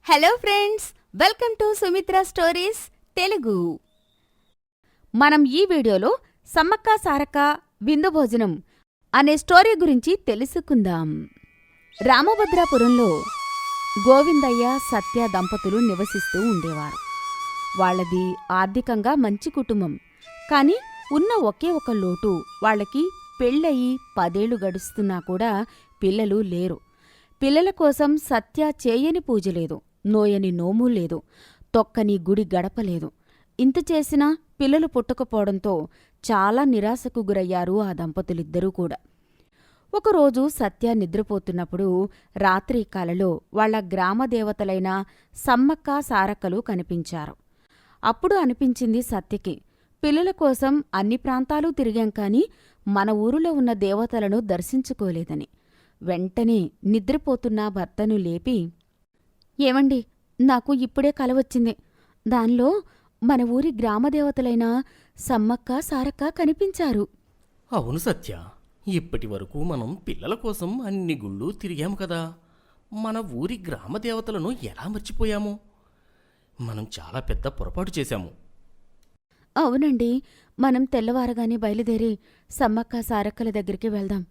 Hello friends, welcome to Sumitra stories Telugu. మనం ఈ వీడియోలో సమ్మక్క సారక్క విందు భోజనం అనే స్టోరీ గురించి తెలుసుకుందాం. రామభద్రాపురంలో గోవిందయ్య సత్య దంపతులు నివసిస్తూ ఉండేవారు. వాళ్లది ఆర్థికంగా మంచి కుటుంబం. కాని ఉన్న ఒకే ఒక లోటు, వాళ్లకి పెళ్ళయి 10 ఏళ్లు గడుస్తున్నా కూడా పిల్లలు లేరు. పిల్లల కోసం సత్య చేయని పూజలేదు, నోయని నోమూ లేదు, తొక్కని గుడి గడపలేదు. ఇంత చేసినా పిల్లలు పుట్టకపోవడంతో చాలా నిరాశకు గురయ్యారు ఆ దంపతులిద్దరూ కూడా. ఒకరోజు సత్య నిద్రపోతున్నప్పుడు రాత్రి కలలో వాళ్ల గ్రామదేవతలైన సమ్మక్క సారక్కలు కనిపించారు. అప్పుడు అనిపించింది సత్యకి, పిల్లల కోసం అన్ని ప్రాంతాలు తిరిగాం కాని మన ఊరిలో ఉన్న దేవతలను దర్శించుకోలేదని. వెంటనే నిద్రపోతున్న భర్తను లేపి, ఏమండి, నాకు ఇప్పుడే కల వచ్చింది. దానిలో మన ఊరి గ్రామదేవతలైన సమ్మక్క సారక్క కనిపించారు. అవును సత్య, ఇప్పటి వరకు మనం పిల్లల కోసం అన్ని గుళ్ళు తిరిగాము కదా. మన ఊరి గ్రామదేవతలను ఎలా మర్చిపోయాము? మనం చాలా పెద్ద పొరపాటు చేశాము. అవునండి, మనం తెల్లవారగానే బయలుదేరి సమ్మక్క సారక్కల దగ్గరికి వెళ్దాం.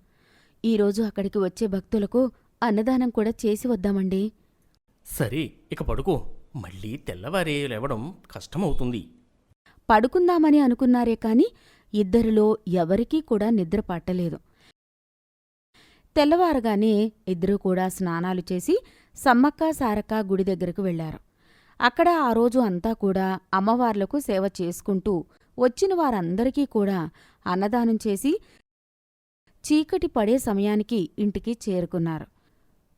ఈరోజు అక్కడికి వచ్చే భక్తులకు అన్నదానం కూడా చేసి వద్దామండి. సరే, ఇక పడుకో. మళ్ళీ తెల్లవారే లేవడం కష్టమవుతుంది. పడుకుందామని అనుకున్నారే కాని ఇద్దరిలో ఎవరికీ కూడా నిద్ర పట్టలేదు. తెల్లవారగానే ఇద్దరూ కూడా స్నానాలు చేసి సమ్మక్క సారక్క గుడి దగ్గరకు వెళ్లారు. అక్కడ ఆ రోజు అంతా కూడా అమ్మవార్లకు సేవ చేసుకుంటూ వచ్చిన వారందరికీ కూడా అన్నదానం చేసి చీకటి పడే సమయానికి ఇంటికి చేరుకున్నారు.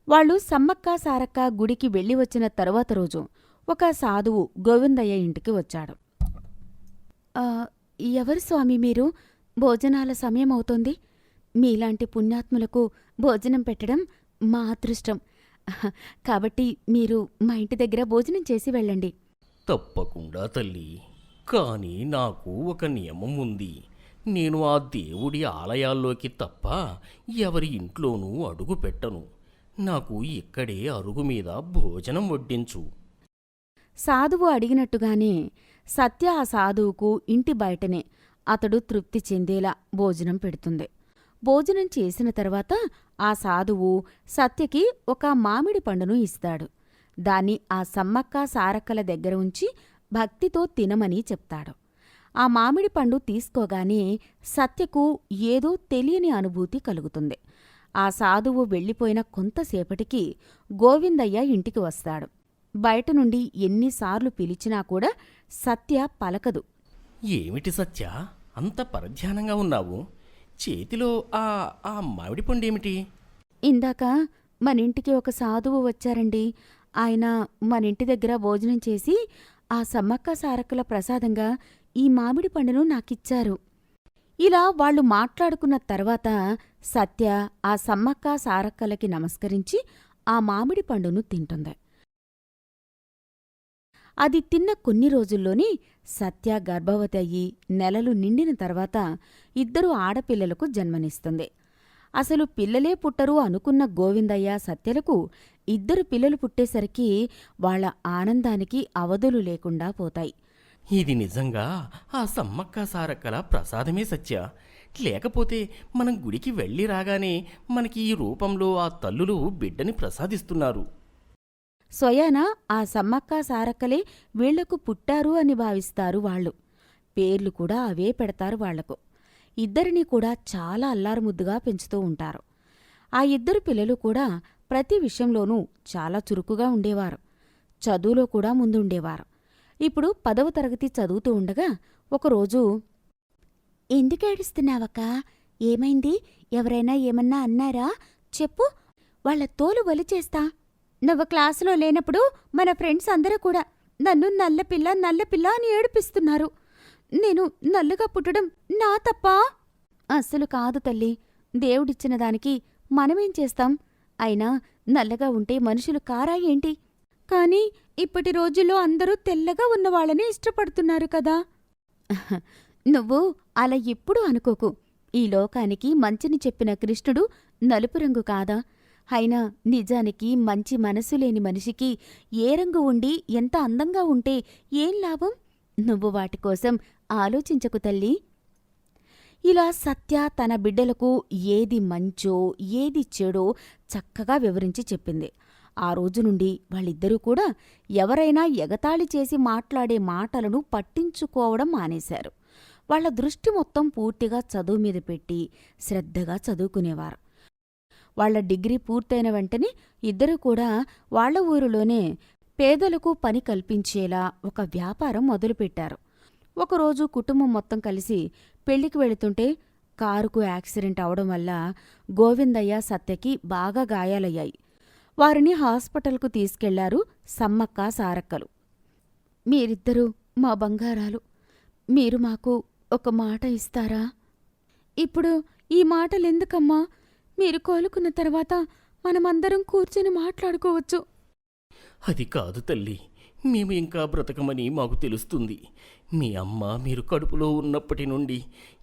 వాళ్ళు సమ్మక్క సారక్క గుడికి వెళ్లి వచ్చిన తరువాత రోజు ఒక సాధువు గోవిందయ్య ఇంటికి వచ్చాడు. ఎవరు స్వామి మీరు? భోజనాల సమయం అవుతోంది. మీలాంటి పుణ్యాత్ములకు భోజనం పెట్టడం మా అదృష్టం. కాబట్టి మీరు మా ఇంటి దగ్గర భోజనం చేసి వెళ్ళండి. తప్పకుండా తల్లి, కానీ నాకు ఒక నియమం ఉంది. నేను ఆ దేవుడి ఆలయాల్లోకి తప్ప ఎవరి ఇంట్లోనూ అడుగు పెట్టను. నాకు ఇక్కడే అరుగు మీద భోజనం వడ్డించు. సాధువు అడిగినట్టుగానే సత్య ఆ సాధువుకు ఇంటి బయటనే అతడు తృప్తి చెందేలా భోజనం పెడుతుంది. భోజనం చేసిన తర్వాత ఆ సాధువు సత్యకి ఒక మామిడి పండును ఇస్తాడు. దాన్ని ఆ సమ్మక్క సారక్కల దగ్గర ఉంచి భక్తితో తినమని చెప్తాడు. ఆ మామిడి పండు తీసుకోగానే సత్యకు ఏదో తెలియని అనుభూతి కలుగుతుంది. ఆ సాధువు వెళ్ళిపోయిన కొంతసేపటికి గోవిందయ్య ఇంటికి వస్తాడు. బయట నుండి ఎన్నిసార్లు పిలిచినా కూడా సత్య పలకదు. ఏమిటి సత్య, అంత పరధ్యానంగా ఉన్నావు? చేతిలో ఆ మామిడి పండేమిటి? ఇందాక మనింటికి ఒక సాధువు వచ్చారండి. ఆయన మనింటి దగ్గర భోజనం చేసి ఆ సమ్మక్క సారక్కల ప్రసాదంగా ఈ మామిడి పండును నాకిచ్చారు. ఇలా వాళ్లు మాట్లాడుకున్న తర్వాత సత్య ఆ సమ్మక్క సారక్కలకి నమస్కరించి ఆ మామిడి పండును తింటుంది. అది తిన్న కొన్ని రోజుల్లోనే సత్య గర్భవతి అయ్యి నెలలు నిండిన తర్వాత 2 ఆడపిల్లలకు జన్మనిస్తుంది. అసలు పిల్లలే పుట్టరు అనుకున్న గోవిందయ్య సత్యలకు 2 పిల్లలు పుట్టేసరికి వాళ్ల ఆనందానికి అవధులు లేకుండా పోతాయి. ఇది నిజంగా ఆ సమ్మక్క సారక్కల ప్రసాదమే సత్య. లేకపోతే మనం గుడికి వెళ్ళి రాగానే మనకి ఈ రూపంలో ఆ తల్లులు బిడ్డని ప్రసాదిస్తున్నారు. స్వయాన ఆ సమ్మక్క సారక్కలే వీళ్లకు పుట్టారు అని భావిస్తారు వాళ్ళు. పేర్లు కూడా అవే పెడతారు వాళ్లకు. ఇద్దరినీ కూడా చాలా అల్లారుముద్దుగా పెంచుతూ ఉంటారు. ఆ 2 పిల్లలు కూడా ప్రతి విషయంలోనూ చాలా చురుకుగా ఉండేవారు. చదువులో కూడా ముందుండేవారు. ఇప్పుడు 10వ తరగతి చదువుతూ ఉండగా ఒకరోజు, ఎందుకేడుస్తున్నావక్కా? ఏమైంది? ఎవరైనా ఏమన్నా అన్నారా? చెప్పు, వాళ్ల తోలు వలిచేస్తా. నువ్వు క్లాసులో లేనప్పుడు మన ఫ్రెండ్స్ అందరూ కూడా నన్ను నల్లపిల్ల నల్లపిల్ల అని ఏడిపిస్తున్నారు. నేను నల్లగా పుట్టడం నా తప్పా? అస్సలు కాదు తల్లి, దేవుడిచ్చిన దానికి మనమేం చేస్తాం? అయినా నల్లగా ఉంటే మనుషులు కారా ఏంటి? కాని ఇప్పటి రోజుల్లో అందరూ తెల్లగా ఉన్నవాళ్ళని ఇష్టపడుతున్నారు కదా. నువ్వు అలా ఎప్పుడూ అనుకోకు. ఈ లోకానికి మంచిని చెప్పిన కృష్ణుడు నలుపు రంగు కాదా? అయినా నిజానికి మంచి మనసు లేని మనిషికి ఏ రంగు ఉండి ఎంత అందంగా ఉంటే ఏం లాభం? నువ్వు వాటికోసం ఆలోచించకు తల్లీ. ఇలా సత్య తన బిడ్డలకు ఏది మంచో ఏది చెడో చక్కగా వివరించి చెప్పింది. ఆ రోజు నుండి వాళ్ళిద్దరూ కూడా ఎవరైనా ఎగతాళి చేసి మాట్లాడే మాటలను పట్టించుకోవడం మానేశారు. వాళ్ల దృష్టి మొత్తం పూర్తిగా చదువు మీద పెట్టి శ్రద్ధగా చదువుకునేవారు. వాళ్ల డిగ్రీ పూర్తయిన వెంటనే ఇద్దరూ కూడా వాళ్ల ఊరిలోనే పేదలకు పని కల్పించేలా ఒక వ్యాపారం మొదలుపెట్టారు. ఒకరోజు కుటుంబం మొత్తం కలిసి పెళ్లికి వెళుతుంటే కారుకు యాక్సిడెంట్ అవడం వల్ల గోవిందయ్య, సత్యకి బాగా గాయాలయ్యాయి. వారిని హాస్పిటల్కు తీసుకెళ్లారు సమ్మక్క, సారక్కలు. మీరిద్దరూ మా బంగారాలు. మీరు మాకు ఒక మాట ఇస్తారా? ఇప్పుడు ఈ మాటలెందుకమ్మా? మీరు కోలుకున్న తర్వాత మనమందరం కూర్చుని మాట్లాడుకోవచ్చు. అది కాదు తల్లి, మేము ఇంకా బ్రతకమని మాకు తెలుస్తుంది. మీ అమ్మ మీరు కడుపులో ఉన్నప్పటి నుండి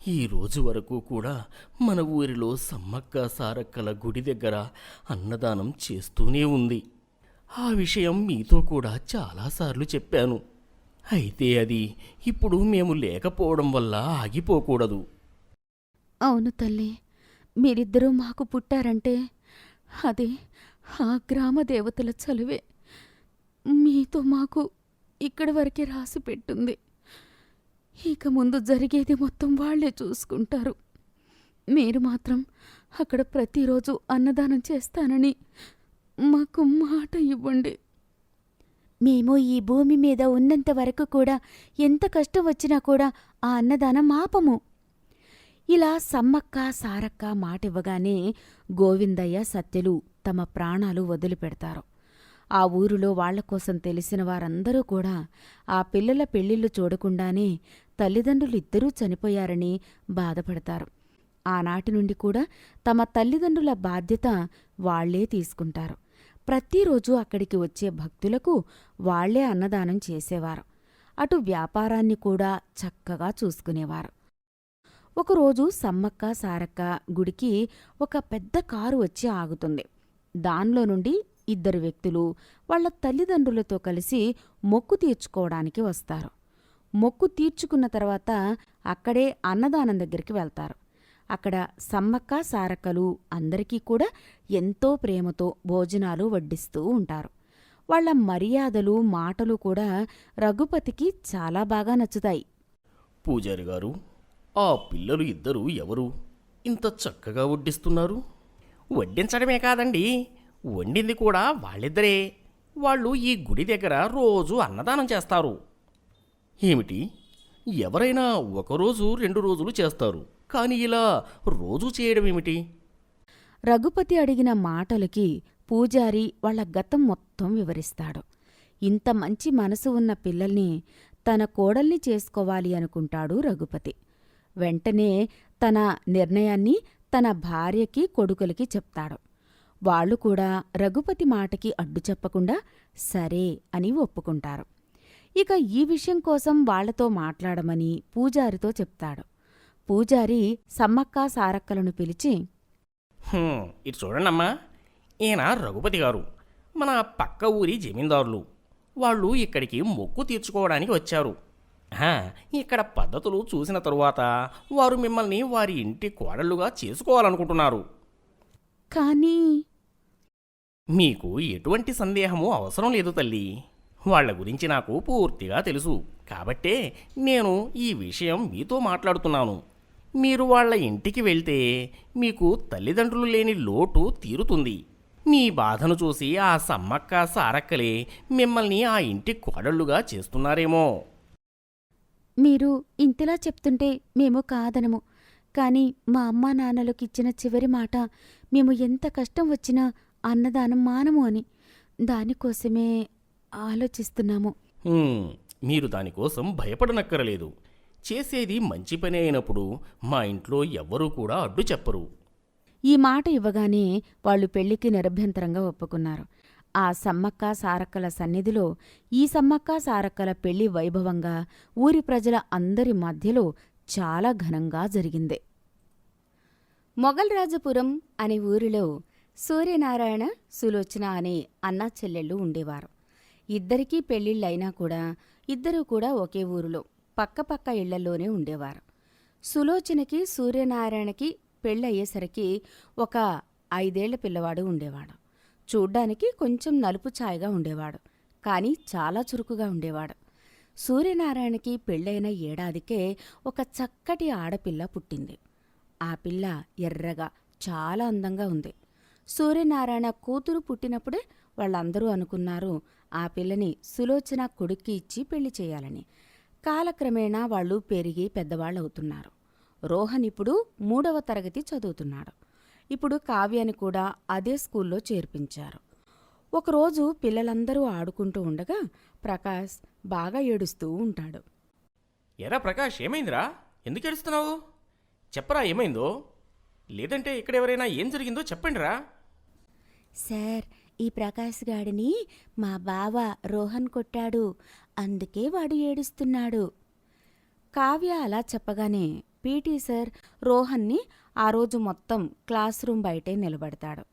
ఈ రోజు వరకు కూడా మన ఊరిలో సమ్మక్క సారక్కల గుడి దగ్గర అన్నదానం చేస్తూనే ఉంది. ఆ విషయం మీతో కూడా చాలాసార్లు చెప్పాను. అయితే అది ఇప్పుడు మేము లేకపోవడం వల్ల ఆగిపోకూడదు. అవును తల్లి, మీరిద్దరూ మాకు పుట్టారంటే అది ఆ గ్రామ దేవతల చలువే. మీతో మాకు ఇక్కడి వరకే రాసి పెట్టుంది. ఇక ముందు జరిగేది మొత్తం వాళ్లే చూసుకుంటారు. మీరు మాత్రం అక్కడ ప్రతిరోజు అన్నదానం చేస్తానని మాకు మాట ఇవ్వండి. మేము ఈ భూమి మీద ఉన్నంత వరకు కూడా ఎంత కష్టం వచ్చినా కూడా ఆ అన్నదానం ఆపము. ఇలా సమ్మక్క, సారక్క మాటివ్వగానే గోవిందయ్య, సత్యలు తమ ప్రాణాలు వదిలిపెడతారు. ఆ ఊరిలో వాళ్లకోసం తెలిసిన వారందరూ కూడా ఆ పిల్లల పెళ్ళిళ్ళు చూడకుండానే తల్లిదండ్రులిద్దరూ చనిపోయారని బాధపడతారు. ఆనాటి నుండి కూడా తమ తల్లిదండ్రుల బాధ్యత వాళ్లే తీసుకుంటారు. ప్రతిరోజు అక్కడికి వచ్చే భక్తులకు వాళ్లే అన్నదానం చేసేవారు. అటు వ్యాపారాన్ని కూడా చక్కగా చూసుకునేవారు. ఒకరోజు సమ్మక్క, సారక్క గుడికి ఒక పెద్ద కారు వచ్చి ఆగుతుంది. దానిలో నుండి ఇద్దరు వ్యక్తులు వాళ్ల తల్లిదండ్రులతో కలిసి మొక్కు తీర్చుకోవడానికి వస్తారు. మొక్కు తీర్చుకున్న తర్వాత అక్కడే అన్నదానం దగ్గరికి వెళ్తారు. అక్కడ సమ్మక్క, సారక్కలు అందరికీ కూడా ఎంతో ప్రేమతో భోజనాలు వడ్డిస్తూ ఉంటారు. వాళ్ల మర్యాదలు, మాటలు కూడా రఘుపతికి చాలా బాగా నచ్చుతాయి. పూజారి గారు, ఆ పిల్లలు ఇద్దరు ఎవరు? ఇంత చక్కగా వడ్డిస్తున్నారు. వడ్డించడమే కాదండి, వండింది కూడా వాళ్ళిద్దరే. వాళ్ళు ఈ గుడి దగ్గర రోజు అన్నదానం చేస్తారు. ఏమిటి, ఎవరైనా ఒకరోజు 2 రోజులు చేస్తారు, కానీ ఇలా రోజూ చేయడమేమిటి? రఘుపతి అడిగిన మాటలకి పూజారి వాళ్ల గతం మొత్తం వివరిస్తాడు. ఇంత మంచి మనసు ఉన్న పిల్లల్ని తన కోడల్ని చేసుకోవాలి అనుకుంటాడు రఘుపతి. వెంటనే తన నిర్ణయాన్ని తన భార్యకి, కొడుకులకి చెప్తాడు. వాళ్లు కూడా రఘుపతి మాటకి అడ్డు చెప్పకుండా సరే అని ఒప్పుకుంటారు. ఇక ఈ విషయం కోసం వాళ్లతో మాట్లాడమని పూజారితో చెప్తాడు. పూజారి సమ్మక్క, సారక్కలను పిలిచి, ఇటు చూడండమ్మా, ఈయన రఘుపతి గారు, మన పక్క ఊరి జమీందారులు. వాళ్ళు ఇక్కడికి మొక్కు తీర్చుకోవడానికి వచ్చారు. ఇక్కడ పద్ధతులు చూసిన తరువాత వారు మిమ్మల్ని వారి ఇంటి కోడళ్లుగా చేసుకోవాలనుకుంటున్నారు. కానీ మీకు ఎటువంటి సందేహమూ అవసరం లేదు తల్లి. వాళ్ల గురించి నాకు పూర్తిగా తెలుసు. కాబట్టే నేను ఈ విషయం మీతో మాట్లాడుతున్నాను. మీరు వాళ్ల ఇంటికి వెళ్తే మీకు తల్లిదండ్రులు లేని లోటు తీరుతుంది. మీ బాధను చూసి ఆ సమ్మక్క, సారక్కలే మిమ్మల్ని ఆ ఇంటి కోడళ్లుగా చేస్తున్నారేమో. మీరు ఇంతలా చెప్తుంటే మేము కాదనము. కాని మా అమ్మా నాన్నలకిచ్చిన చివరి మాట మేము ఎంత కష్టం వచ్చినా అన్నదానం మానము అని. దానికోసమే ఆలోచిస్తున్నాము. మీరు దానికోసం భయపడనక్కరలేదు. చేసేది మంచి పని అయినప్పుడు మా ఇంట్లో ఎవ్వరూ కూడా అడ్డు చెప్పరు. ఈ మాట ఇవ్వగానే వాళ్లు పెళ్లికి నిరభ్యంతరంగా ఒప్పుకున్నారు. ఆ సమ్మక్క, సారక్కల సన్నిధిలో ఈ సమ్మక్క, సారక్కల పెళ్లి వైభవంగా ఊరి ప్రజల అందరి మధ్యలో చాలా ఘనంగా జరిగింది. మొగల్రాజపురం అనే ఊరిలో సూర్యనారాయణ, సులోచన అనే అన్నా చెల్లెళ్ళు ఉండేవారు. ఇద్దరికీ పెళ్ళిళ్ళైనా కూడా ఇద్దరూ కూడా ఒకే ఊరిలో పక్కపక్క ఇళ్లలోనే ఉండేవారు. సులోచనకి సూర్యనారాయణకి పెళ్ళయ్యేసరికి ఒక 5 ఏళ్ల పిల్లవాడు ఉండేవాడు. చూడ్డానికి కొంచెం నలుపు ఛాయగా ఉండేవాడు, కాని చాలా చురుకుగా ఉండేవాడు. సూర్యనారాయణకి పెళ్ళైన ఏడాదికే ఒక చక్కటి ఆడపిల్ల పుట్టింది. ఆ పిల్ల ఎర్రగా చాలా అందంగా ఉంది. సూర్యనారాయణ కూతురు పుట్టినప్పుడే వాళ్ళందరూ అనుకున్నారు ఆ పిల్లని సులోచన కొడుక్కి ఇచ్చి పెళ్లి చేయాలని. కాలక్రమేణా వాళ్ళు పెరిగి పెద్దవాళ్ళవుతున్నారు. రోహన్ ఇప్పుడు 3వ తరగతి చదువుతున్నాడు. ఇప్పుడు కావ్యాని కూడా అదే స్కూల్లో చేర్పించారు. ఒకరోజు పిల్లలందరూ ఆడుకుంటూ ఉండగా ప్రకాష్ బాగా ఏడుస్తూ ఉంటాడు. ఎరా ప్రకాష్, ఏమైందిరా? ఎందుకు ఏడుస్తున్నావు? చెప్పరా ఏమైందో, లేదంటే ఇక్కడ ఎవరైనా ఏం జరిగిందో చెప్పండిరా. సార్, ఈ ప్రకాష్ గాడిని మా బావ రోహన్ కొట్టాడు, అందుకే వాడు ఏడుస్తున్నాడు. కావ్య అలా చెప్పగానే పీటీ సార్ రోహన్ని ఆ రోజు మొత్తం క్లాస్ రూమ్ బయటే నిలబెడతాడు.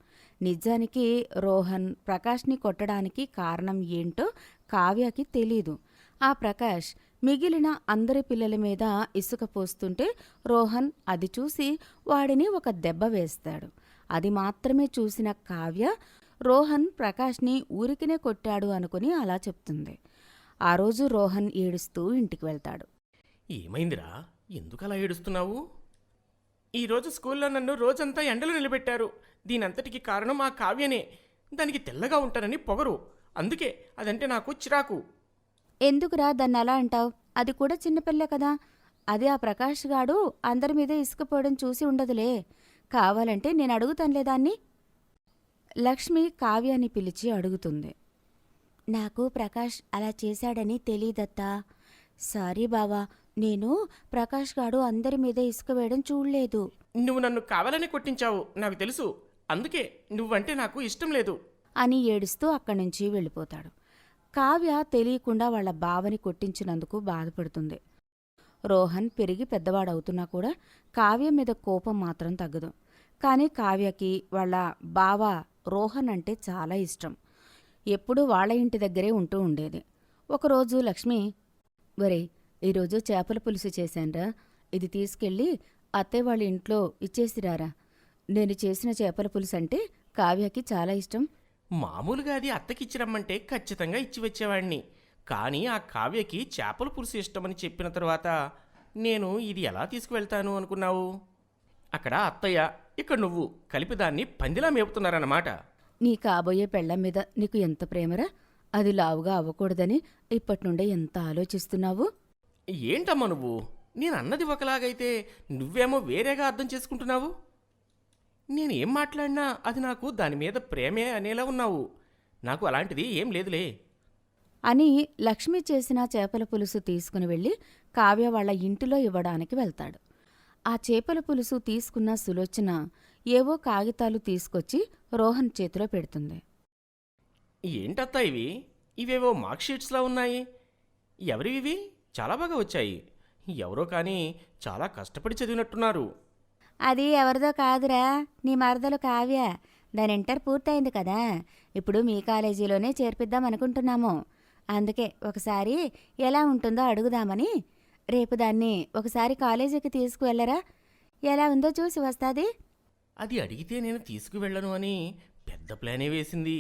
నిజానికి రోహన్ ప్రకాష్ని కొట్టడానికి కారణం ఏంటో కావ్యకి తెలీదు. ఆ ప్రకాష్ మిగిలిన అందరి పిల్లల మీద ఇసుక పోస్తుంటే రోహన్ అది చూసి వాడిని ఒక దెబ్బ వేస్తాడు. అది మాత్రమే చూసిన కావ్య రోహన్ ప్రకాష్ని ఊరికినే కొట్టాడు అనుకుని అలా చెప్తుంది. ఆ రోజు రోహన్ ఏడుస్తూ ఇంటికి వెళ్తాడు. ఏమైందిరా? ఎందుకలా ఏడుస్తున్నావు? ఈరోజు స్కూల్లో నన్ను రోజంతా ఎండలో నిలబెట్టారు. దీనంతటికి కారణం ఆ కావ్యనే. దానికి తెల్లగా ఉంటానని పొగరు, అందుకే అదంటే నాకు చిరాకు. ఎందుకురా దాన్ని అలా అంటావు? అది కూడా చిన్నపిల్ల కదా. అది ఆ ప్రకాష్ గాడు అందరి మీద ఇసుకపోవడం చూసి ఉండదులే. కావాలంటే నేను అడుగుతానులే దాన్ని. లక్ష్మి కావ్యాన్ని పిలిచి అడుగుతుంది. నాకు ప్రకాష్ అలా చేశాడని తెలీదత్తా. సారీ బావా, నేను ప్రకాష్ గాడు అందరి మీద ఇసుక వేయడం చూడలేదు. నువ్వు నన్ను కావాలని కొట్టించావు, నాకు తెలుసు. అందుకే నువ్వంటే నాకు ఇష్టం లేదు అని ఏడుస్తూ అక్కడ్నుంచి వెళ్ళిపోతాడు. కావ్య తెలియకుండా వాళ్ళ బావని కొట్టించినందుకు బాధపడుతుంది. రోహన్ పెరిగి పెద్దవాడవుతున్నా కూడా కావ్య మీద కోపం మాత్రం తగ్గదు. కాని కావ్యకి వాళ్ళ బావ రోహన్ అంటే చాలా ఇష్టం. ఎప్పుడూ వాళ్ళ ఇంటి దగ్గరే ఉంటూ ఉండేది. ఒకరోజు లక్ష్మి, ఒరేయ్, ఈరోజు చేపల పులుసు చేశాన్రా, ఇది తీసుకెళ్ళి అత్తయ్య వాళ్ళ ఇంట్లో ఇచ్చేసిరారా. నేను చేసిన చేపల పులుసు అంటే కావ్యకి చాలా ఇష్టం. మామూలుగా అది అత్తకిచ్చిరమ్మంటే ఖచ్చితంగా ఇచ్చి వచ్చేవాడిని. కానీ ఆ కావ్యకి చేపల పులుసు ఇష్టమని చెప్పిన తర్వాత నేను ఇది ఎలా తీసుకువెళ్తాను అనుకున్నావు? అక్కడ అత్తయ్య, ఇక్కడ నువ్వు కలిపి దాన్ని పందిలా మేపుతున్నారన్నమాట. నీ కాబోయే పెళ్ళం మీద నీకు ఎంత ప్రేమరా? అది లావుగా అవ్వకూడదని ఇప్పటినుండే ఎంత ఆలోచిస్తున్నావు? ఏంటమ్మా నువ్వు? నేను అన్నది ఒకలాగైతే నువ్వేమో వేరేగా అర్థం చేసుకుంటున్నావు. నేనేం మాట్లాడినా అది నాకు దాని మీద ప్రేమే అనేలా ఉన్నావు. నాకు అలాంటిది ఏం లేదులే అని లక్ష్మి చేసిన చేపల పులుసు తీసుకుని వెళ్ళి కావ్య వాళ్ళ ఇంటిలో ఇవ్వడానికి వెళ్తాడు. ఆ చేపల పులుసు తీసుకున్న సులోచన ఏవో కాగితాలు తీసుకొచ్చి రోహన్ చేతిలో పెడుతుంది. ఏంటత్తా ఇవి? ఇవేవో మార్క్ షీట్స్లా ఉన్నాయి. ఎవరివి? చాలా బాగా వచ్చాయి. ఎవరో కానీ చాలా కష్టపడి చదివినట్టున్నారు. అది ఎవరిదో కాదురా, నీ మరదలు కావ్య. దాని ఇంటర్ పూర్తయింది కదా, ఇప్పుడు మీ కాలేజీలోనే చేర్పిద్దాం అనుకుంటున్నాము. అందుకే ఒకసారి ఎలా ఉంటుందో అడుగుదామని. రేపు దాన్ని ఒకసారి కాలేజీకి తీసుకువెళ్ళరా? ఎలా ఉందో చూసి వస్తాది. అది అడిగితే నేను తీసుకువెళ్ళను అని పెద్ద ప్లానే వేసింది.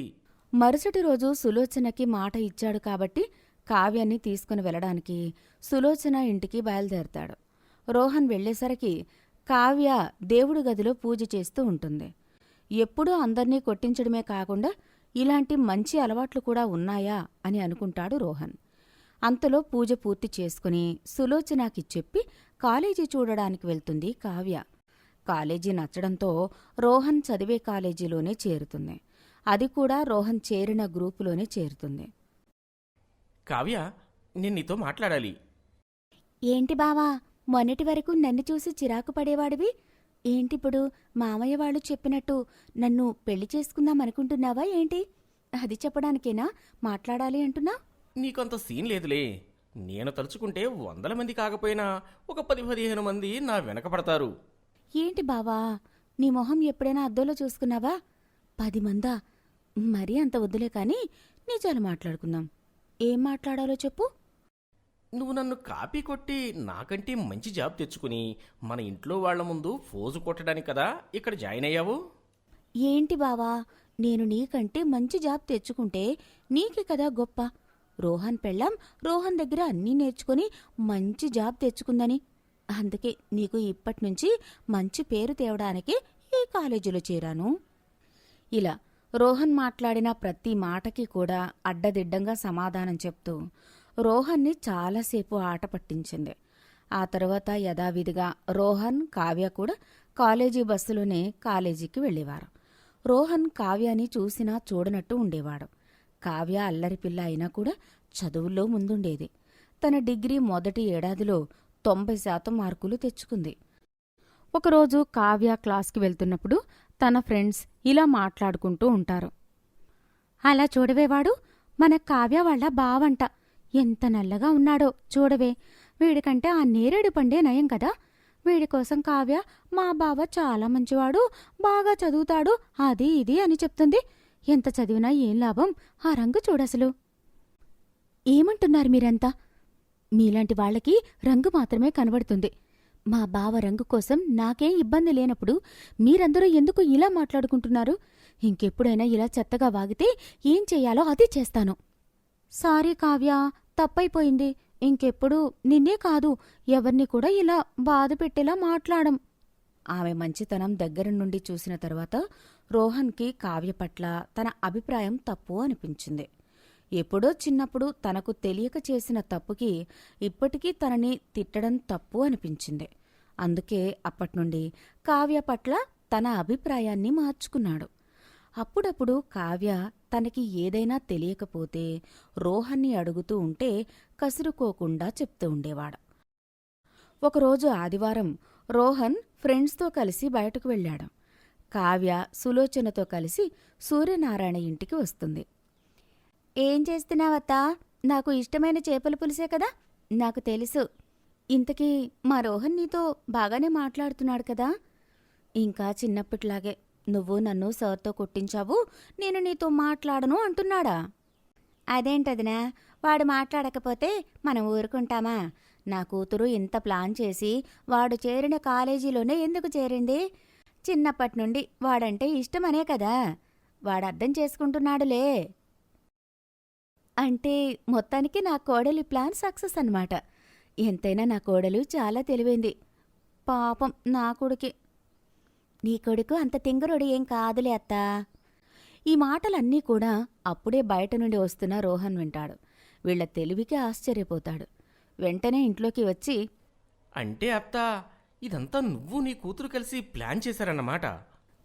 మరుసటి రోజు సులోచనకి మాట ఇచ్చాడు కాబట్టి కావ్యాన్ని తీసుకుని వెళ్ళడానికి సులోచన ఇంటికి బయలుదేరతాడు. రోహన్ వెళ్లేసరికి కావ్య దేవుడి గదిలో పూజ చేస్తూ ఉంటుంది. ఎప్పుడూ అందర్నీ కొట్టించడమే కాకుండా ఇలాంటి మంచి అలవాట్లు కూడా ఉన్నాయా అని అనుకుంటాడు రోహన్. అంతలో పూజ పూర్తి చేసుకుని సులోచనకి చెప్పి కాలేజీ చూడడానికి వెళ్తుంది కావ్య. కాలేజీ నచ్చడంతో రోహన్ చదివే కాలేజీలోనే చేరుతుంది. అది కూడా రోహన్ చేరిన గ్రూపులోనే చేరుతుంది. కావ్య, నేను నీతో మాట్లాడాలి. ఏంటి బావా, మొన్నటి వరకు నన్ను చూసి చిరాకు పడేవాడివి, ఏంటిప్పుడు మామయ్య వాళ్ళు చెప్పినట్టు నన్ను పెళ్లి చేసుకుందాం అనుకుంటున్నావా ఏంటి? అది చెప్పడానికేనా మాట్లాడాలి అంటున్నా? నీకంత సీన్ లేదులే. నేను తలుచుకుంటే 100 మంది కాకపోయినా ఒక 10-15 మంది నా వెనక పడతారు. ఏంటి బావా, నీ మొహం ఎప్పుడైనా అద్దంలో చూసుకున్నావా? 10 మందా? మరీ అంత వద్దులే కాని నిజాలు మాట్లాడుకుందాం. ఏం మాట్లాడాలో చెప్పు. నువ్వు నన్ను కాపీ కొట్టి నాకంటే మంచి జాబ్ తెచ్చుకుని మన ఇంట్లో వాళ్ళ ముందు ఫోజు కొట్టడానికి కదా ఇక్కడ జాయిన్ అయ్యావు. ఏంటి బావా, నేను నీకంటే మంచి జాబ్ తెచ్చుకుంటే నీకే కదా గొప్ప. రోహన్ పెళ్ళాం రోహన్ దగ్గర అన్నీ నేర్చుకుని మంచి జాబ్ తెచ్చుకుందని. అందుకే నీకు ఇప్పట్నుంచి మంచి పేరు తేవడానికి ఈ కాలేజీలో చేరాను. ఇలా రోహన్ మాట్లాడిన ప్రతి మాటకి కూడా అడ్డదిడ్డంగా సమాధానం చెప్తూ రోహన్ని చాలాసేపు ఆట పట్టించింది. ఆ తర్వాత యథావిధిగా రోహన్, కావ్య కూడా కాలేజీ బస్సులోనే కాలేజీకి వెళ్ళేవారు. రోహన్ కావ్యాని చూసినా చూడనట్టు ఉండేవాడు. కావ్య అల్లరిపిల్ల అయినా కూడా చదువుల్లో ముందుండేది. తన డిగ్రీ మొదటి ఏడాదిలో 90% మార్కులు తెచ్చుకుంది. ఒకరోజు కావ్య క్లాస్కి వెళ్తున్నప్పుడు తన ఫ్రెండ్స్ ఇలా మాట్లాడుకుంటూ ఉంటారు. అలా చూడవేవాడు మన కావ్య వాళ్ళ బావంట. ఎంత నల్లగా ఉన్నాడో చూడవే. వీడికంటే ఆ నేరేడు పండే నయం కదా. వీడి కోసం కావ్య మా బావ చాలా మంచివాడు, బాగా చదువుతాడు, అది ఇది అని చెప్తుంది. ఎంత చదివినా ఏం లాభం, ఆ రంగు చూడసలు. ఏమంటున్నారు మీరంతా? మీలాంటి వాళ్ళకి రంగు మాత్రమే కనబడుతుంది. మా బావ రంగు కోసం నాకేం ఇబ్బంది లేనప్పుడు మీరందరూ ఎందుకు ఇలా మాట్లాడుకుంటున్నారు? ఇంకెప్పుడైనా ఇలా చెత్తగా వాగితే ఏం చెయ్యాలో అది చేస్తాను. సారీ కావ్య, తప్పైపోయింది. ఇంకెప్పుడు నిన్నే కాదు ఎవర్ని కూడా ఇలా బాధ పెట్టేలా మాట్లాడం. ఆమె మంచితనం దగ్గర నుండి చూసిన తర్వాత రోహన్కి కావ్య పట్ల తన అభిప్రాయం తప్పు అనిపించింది. ఎప్పుడో చిన్నప్పుడు తనకు తెలియక చేసిన తప్పుకి ఇప్పటికీ తనని తిట్టడం తప్పు అనిపించింది. అందుకే అప్పట్నుండి కావ్య పట్ల తన అభిప్రాయాన్ని మార్చుకున్నాడు. అప్పుడప్పుడు కావ్య తనకి ఏదైనా తెలియకపోతే రోహన్ని అడుగుతూ ఉంటే కసురుకోకుండా చెప్తూ ఉండేవాడు. ఒకరోజు ఆదివారం రోహన్ ఫ్రెండ్స్తో కలిసి బయటకు వెళ్ళాడు. కావ్య సులోచనతో కలిసి సూర్యనారాయణ ఇంటికి వస్తుంది. ఏం చేస్తున్నావత్తా? నాకు ఇష్టమైన చేపల పులుసే కదా. నాకు తెలుసు. ఇంతకీ మా రోహన్ నీతో బాగానే మాట్లాడుతున్నాడు కదా? ఇంకా చిన్నప్పటిలాగే నువ్వు నన్ను సార్తో కొట్టించావు, నేను నీతో మాట్లాడను అంటున్నాడా? అదేంటదినా, వాడు మాట్లాడకపోతే మనం ఊరుకుంటామా? నా కూతురు ఇంత ప్లాన్ చేసి వాడు చేరిన కాలేజీలోనే ఎందుకు చేరింది? చిన్నప్పటి నుండి వాడంటే ఇష్టమనే కదా. వాడు అర్థం చేసుకుంటున్నాడులే. అంటే మొత్తానికి నా కోడలి ప్లాన్ సక్సెస్ అన్నమాట. ఎంతైనా నా కోడలు చాలా తెలివైంది. పాపం నా కొడుకే. నీ కొడుకు అంత తింగరుడు ఏం కాదులే అత్తా. ఈ మాటలన్నీ కూడా అప్పుడే బయట నుండి వస్తున్న రోహన్ వింటాడు. వీళ్ల తెలివికి ఆశ్చర్యపోతాడు. వెంటనే ఇంట్లోకి వచ్చి, అంటే అత్త, ఇదంతా నువ్వు నీ కూతురు కలిసి ప్లాన్ చేశారన్నమాట.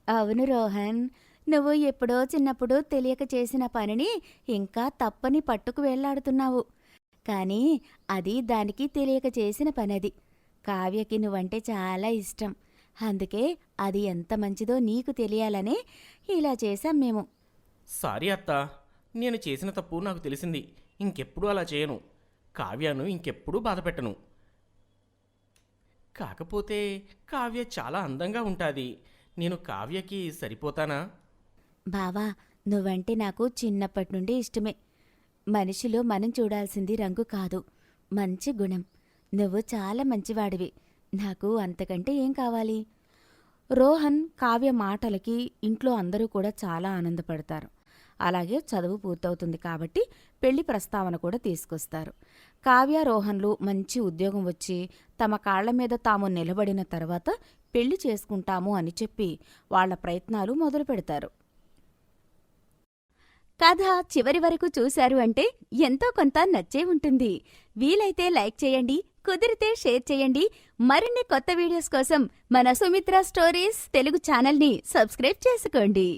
అవును రోహన్, నువ్వు ఎప్పుడో చిన్నప్పుడు తెలియక చేసిన పనిని ఇంకా తప్పని పట్టుకు వేళ్లాడుతున్నావు. కానీ అది దానికి తెలియక చేసిన పనది. కావ్యకి నువ్వంటే చాలా ఇష్టం. అందుకే అది ఎంత మంచిదో నీకు తెలియాలనే ఇలా చేశాం మేము. సారీ అత్త, నేను చేసిన తప్పు నాకు తెలిసింది. ఇంకెప్పుడు అలా చేయను. కావ్యను ఇంకెప్పుడూ బాధపెట్టను. కాకపోతే కావ్య చాలా అందంగా ఉంటాది. నేను కావ్యకి సరిపోతానా? బావా, నువ్వంటే నాకు చిన్నప్పటి నుండి ఇష్టమే. మనిషిలో మనం చూడాల్సింది రంగు కాదు, మంచి గుణం. నువ్వు చాలా మంచివాడివి. నాకు అంతకంటే ఏం కావాలి? రోహన్ కావ్య మాటలకి ఇంట్లో అందరూ కూడా చాలా ఆనందపడతారు. అలాగే చదువు పూర్తవుతుంది కాబట్టి పెళ్లి ప్రస్తావన కూడా తీసుకొస్తారు. కావ్య రోహన్లు మంచి ఉద్యోగం వచ్చి తమ కాళ్ల మీద తాము నిలబడిన తర్వాత పెళ్లి చేసుకుంటాము అని చెప్పి వాళ్ల ప్రయత్నాలు మొదలు పెడతారు. కథ చివరి వరకు చూశారు అంటే ఎంతో కొంత నచ్చే ఉంటుంది. వీలైతే లైక్ చేయండి, కుదిరితే షేర్ చేయండి. మరిన్ని కొత్త వీడియోస్ కోసం మన సుమిత్ర స్టోరీస్ తెలుగు ఛానల్ని సబ్స్క్రైబ్ చేసుకోండి.